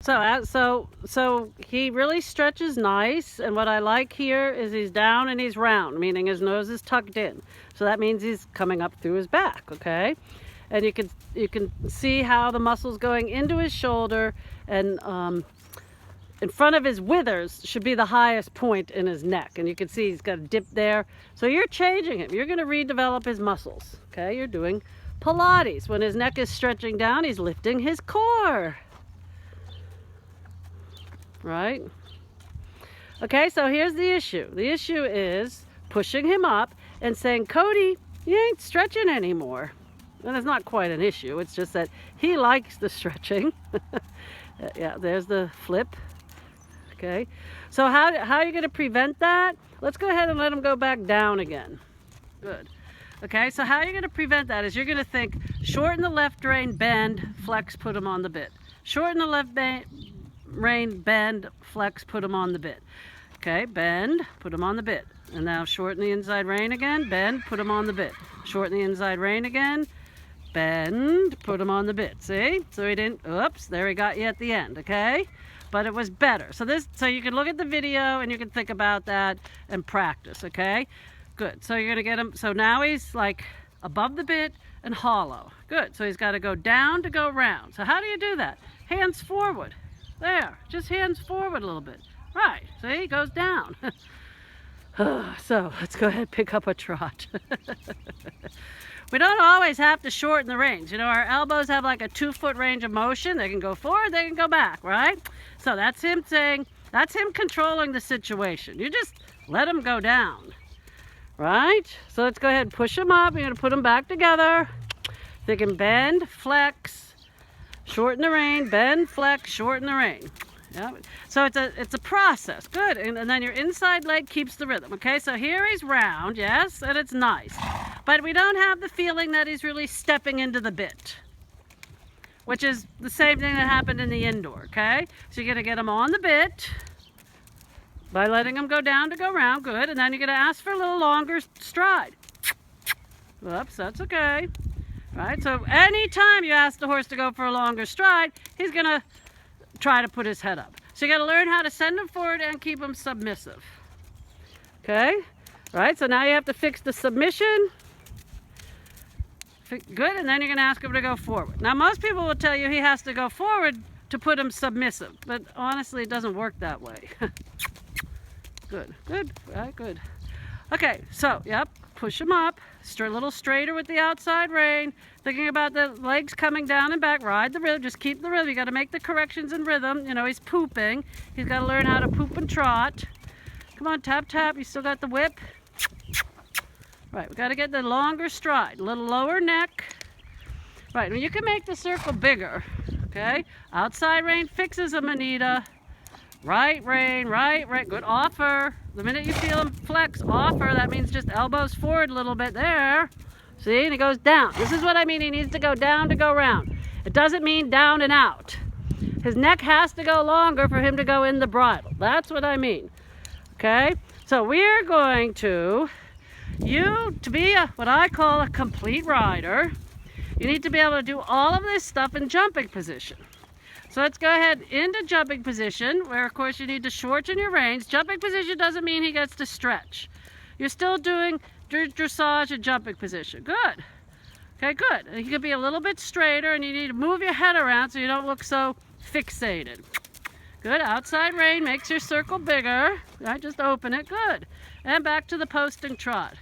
So he really stretches nice, and what I like here is he's down and he's round, meaning his nose is tucked in. So that means he's coming up through his back, okay? And you can see how the muscles going into his shoulder and in front of his withers should be the highest point in his neck, and you can see he's got a dip there. So you're changing him. You're going to redevelop his muscles, okay? You're doing Pilates. When his neck is stretching down, he's lifting his core. Right? Okay, so here's the issue. The issue is pushing him up and saying, Cody, you ain't stretching anymore. And it's not quite an issue. It's just that he likes the stretching. Yeah, there's the flip. Okay, so how are you going to prevent that? Let's go ahead and let him go back down again. Good. Okay, so how you're going to prevent that is you're going to think, shorten the left rein, bend, flex, put him on the bit. Shorten the left rein, bend, flex, put him on the bit. Okay, bend, put him on the bit. And now shorten the inside rein again, bend, put him on the bit. Shorten the inside rein again, bend, put him on the bit. See? So he didn't, oops, there he got you at the end, okay? But it was better. So you can look at the video and you can think about that and practice, okay? Good. So you're going to get him, so now he's like above the bit and hollow. Good. So he's got to go down to go round. So how do you do that? Hands forward. There. Just hands forward a little bit. Right. See? He goes down. So let's go ahead and pick up a trot. We don't always have to shorten the range. You know, our elbows have like a 2-foot range of motion. They can go forward, they can go back, right? So that's him saying, that's him controlling the situation. You just let him go down, right? So let's go ahead and push him up. You're going to put him back together. They can bend, flex, shorten the rein, bend, flex, shorten the rein. Yeah. So it's a process. Good. And then your inside leg keeps the rhythm. Okay, so here he's round, yes, and it's nice. But we don't have the feeling that he's really stepping into the bit, which is the same thing that happened in the indoor, okay? So you're going to get him on the bit by letting him go down to go round. Good. And then you're going to ask for a little longer stride. Whoops, that's okay. Right? So anytime you ask the horse to go for a longer stride, he's going to try to put his head up. So you got to learn how to send him forward and keep him submissive. Okay? Right? So now you have to fix the submission. Good, and then you're going to ask him to go forward. Now most people will tell you he has to go forward to put him submissive, but honestly it doesn't work that way. Good, good, right, good. Okay, so, yep, push him up, a little straighter with the outside rein, thinking about the legs coming down and back, ride the rhythm, just keep the rhythm. You got to make the corrections in rhythm. You know, he's pooping. He's got to learn how to poop and trot. Come on, tap, tap, you still got the whip. Right, we got to get the longer stride, a little lower neck. Right, and you can make the circle bigger, okay? Outside rein fixes him, Anita. Right rein, right, good, offer. The minute you feel him flex, offer, that means just elbows forward a little bit there. See, and he goes down. This is what I mean, he needs to go down to go round. It doesn't mean down and out. His neck has to go longer for him to go in the bridle. That's what I mean, okay? So we're going to... to be what I call a complete rider, you need to be able to do all of this stuff in jumping position. So let's go ahead into jumping position, where of course you need to shorten your reins. Jumping position doesn't mean he gets to stretch. You're still doing dressage and jumping position. Good. Okay, good. And you can be a little bit straighter, and you need to move your head around so you don't look so fixated. Good. Outside rein makes your circle bigger. Right, just open it. Good. And back to the post and trot.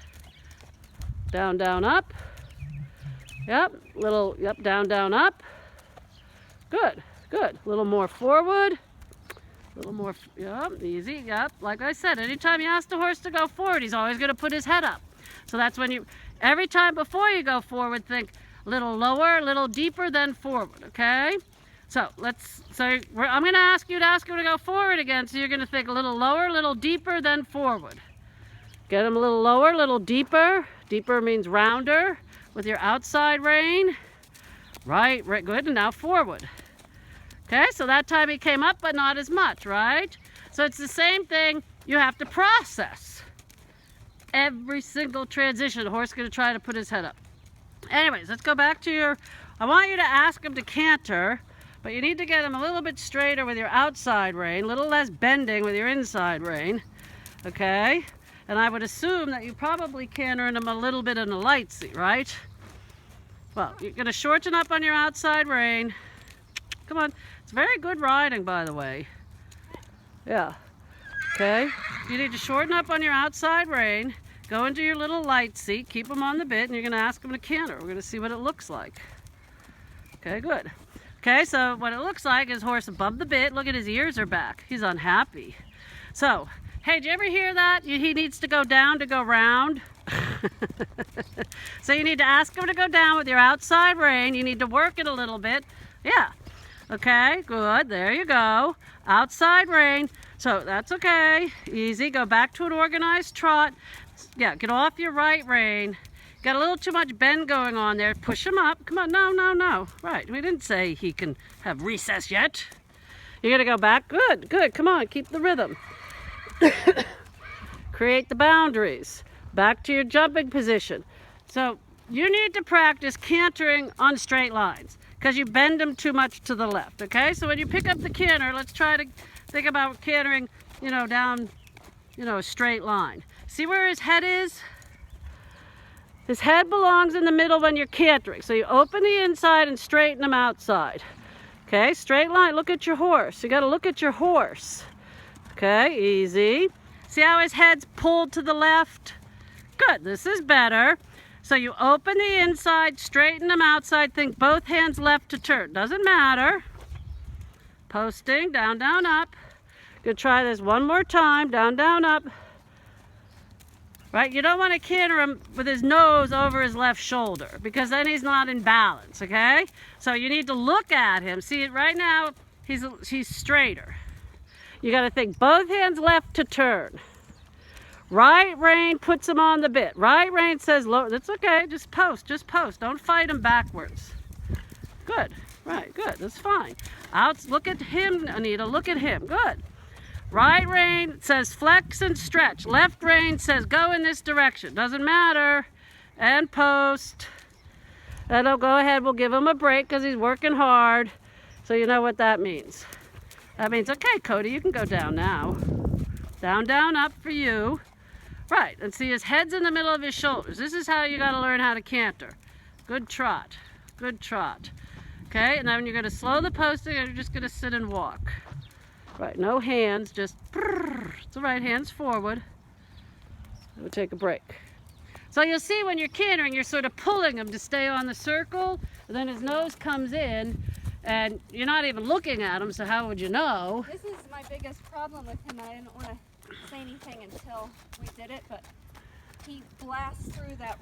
Down, down, up. Yep. Little, yep, down, down, up. Good. Good. A little more forward. A little more, yep, easy. Yep. Like I said, anytime you ask the horse to go forward, he's always going to put his head up. So that's when you, every time before you go forward, think a little lower, a little deeper, then forward, okay? So I'm going to ask you to go forward again. So you're going to think a little lower, a little deeper, then forward. Get him a little lower, a little deeper. Deeper means rounder with your outside rein. Right, right, good. And now forward. Okay, so that time he came up, but not as much, right? So it's the same thing. You have to process every single transition. The horse is going to try to put his head up. Anyways, let's go back to I want you to ask him to canter, But you need to get him a little bit straighter with your outside rein, a little less bending with your inside rein, okay? And I would assume that you probably canter him a little bit in a light seat, right? Well, you're going to shorten up on your outside rein. Come on. It's very good riding, by the way. Yeah. Okay. You need to shorten up on your outside rein. Go into your little light seat. Keep him on the bit, and you're going to ask him to canter. We're going to see what it looks like. Okay, good. Okay, so what it looks like is horse above the bit. Look at his ears are back. He's unhappy. So, hey, did you ever hear that? He needs to go down to go round. So you need to ask him to go down with your outside rein. You need to work it a little bit. Yeah. Okay, good. There you go. Outside rein. So that's okay. Easy. Go back to an organized trot. Yeah, get off your right rein. Got a little too much bend going on there. Push him up. Come on. No, no, no. Right. We didn't say he can have recess yet. You're going to go back. Good, good. Come on. Keep the rhythm. Create the boundaries. Back to your jumping position. So you need to practice cantering on straight lines because you bend them too much to the left. Okay. So when you pick up the canter, let's try to think about cantering, down, a straight line. See where his head is? His head belongs in the middle when you're cantering. So you open the inside and straighten him outside. Okay, straight line. Look at your horse. You got to look at your horse. Okay, easy. See how his head's pulled to the left? Good, this is better. So you open the inside, straighten him outside. Think both hands left to turn. Doesn't matter. Posting, down, down, up. Good, try this one more time. Down, down, up. Right, you don't want to canter him with his nose over his left shoulder because then he's not in balance, okay? So you need to look at him. See, right now, he's straighter. You got to think both hands left to turn. Right rein puts him on the bit. Right rein says, look, that's okay, just post. Don't fight him backwards. Good, right, good, that's fine. Look at him, Anita, look at him, good. Right rein says flex and stretch. Left rein says go in this direction. Doesn't matter. And post. And I'll go ahead, we'll give him a break because he's working hard. So you know what that means. That means, okay, Cody, you can go down now. Down, down, up for you. Right, and see his head's in the middle of his shoulders. This is how you got to learn how to canter. Good trot. Good trot. Okay, and then you're going to slow the posting and you're just going to sit and walk. Right, no hands, just it's all right, hands forward. We'll take a break. So you'll see when you're cantering, you're sort of pulling him to stay on the circle, and then his nose comes in, and you're not even looking at him, so how would you know? This is my biggest problem with him. I didn't want to say anything until we did it, but he blasts through that